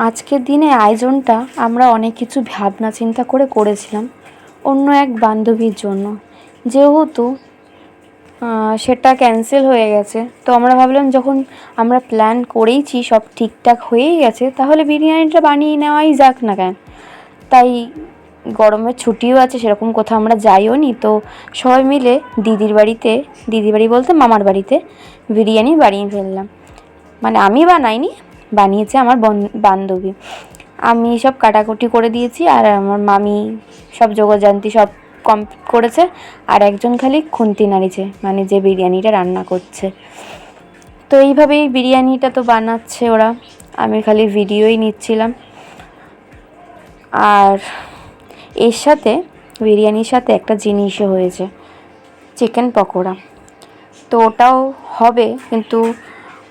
আজকের দিনে আয়োজনটা আমরা অনেক কিছু ভাবনা চিন্তা করে করেছিলাম অন্য এক বান্ধবীর জন্য, যেহেতু সেটা ক্যান্সেল হয়ে গেছে। তো আমরা ভাবলাম যখন আমরা প্ল্যান করেইছি, সব ঠিকঠাক হয়েই গেছে, তাহলে বিরিয়ানিটা বানিয়ে নেওয়াই যাক না কেন। তাই গরমের ছুটিও আছে, সেরকম কোথাও আমরা যাইও নি, তো সবাই মিলে দিদির বাড়ি বলতে মামার বাড়িতে বিরিয়ানি বানিয়ে ফেললাম। মানে আমি বানাইনি, বানিয়েছে আমার বান্ধবী। আমি সব কাটাকুটি করে দিয়েছি, আর আমার মামি সব জোগাড়যন্ত্র সব কমপ্লিট করেছে, আর একজন খালি খুন্তি নাড়িয়েছে, মানে যে বিরিয়ানিটা রান্না করছে। তো এইভাবেই বিরিয়ানিটা তো বানাচ্ছে ওরা, আমি খালি ভিডিওই নিচ্ছিলাম। আর এর সাথে বিরিয়ানির সাথে একটা জিনিসও হয়েছে, চিকেন পকোড়া। তো ওটাও হবে, কিন্তু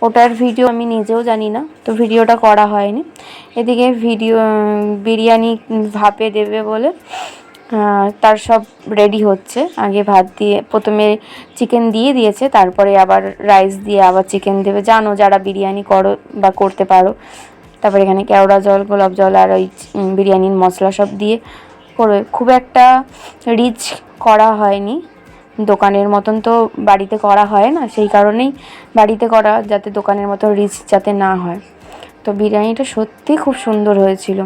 ওটার ভিডিও আমি নিজেও জানি না, তো ভিডিওটা করা হয়নি। এদিকে বিরিয়ানি ভাপে দেবে বলে তার সব রেডি হচ্ছে। আগে ভাত দিয়ে প্রথমে চিকেন দিয়ে দিয়েছে, তারপরে আবার রাইস দিয়ে আবার চিকেন দেবে। জানো যারা বিরিয়ানি করো বা করতে পারো। তারপরে এখানে কেওড়া জল, গোলাপ জল আর ওই বিরিয়ানির মশলা সব দিয়ে করবে। খুব একটা রিচ করা হয়নি, দোকানের মতন তো বাড়িতে করা হয় না, সেই কারণেই বাড়িতে করা, যাতে দোকানের মতো রিচ যাতে না হয়। তো বিরিয়ানিটা সত্যি খুব সুন্দর হয়েছিল।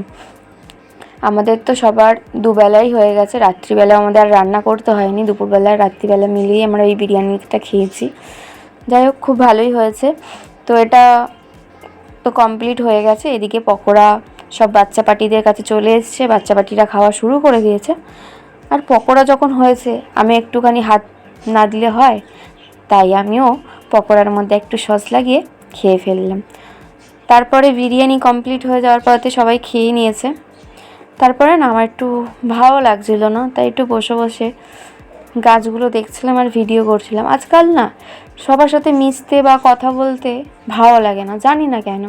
আমাদের তো সবার দুবেলাই হয়ে গেছে, রাত্রিবেলা আমাদের আর রান্না করতে হয়নি, দুপুরবেলা রাত্রিবেলা মিলিয়ে আমরা এই বিরিয়ানিটা খেয়েছি। যাই হোক, খুব ভালোই হয়েছে। তো এটা তো কমপ্লিট হয়ে গেছে। এদিকে পকোড়া সব বাচ্চা পার্টিদের কাছে চলে এসছে, বাচ্চা পার্টিরা খাওয়া শুরু করে দিয়েছে। আর পকোড়া যখন হয়েছে, আমি একটুখানি হাত না দিলে হয়, তাই আমিও পকোড়ার মধ্যে একটু সস লাগিয়ে খেয়ে ফেললাম। তারপরে বিরিয়ানি কমপ্লিট হয়ে যাওয়ার পরে সবাই খেয়ে নিয়েছে। তারপরে না আমার একটু ভালো লাগছিল না, তাই একটু বসে বসে গাছগুলো দেখছিলাম আর ভিডিও করছিলাম। আজকাল না সবার সাথে মিশতে বা কথা বলতে ভালো লাগে না, জানি না কেন।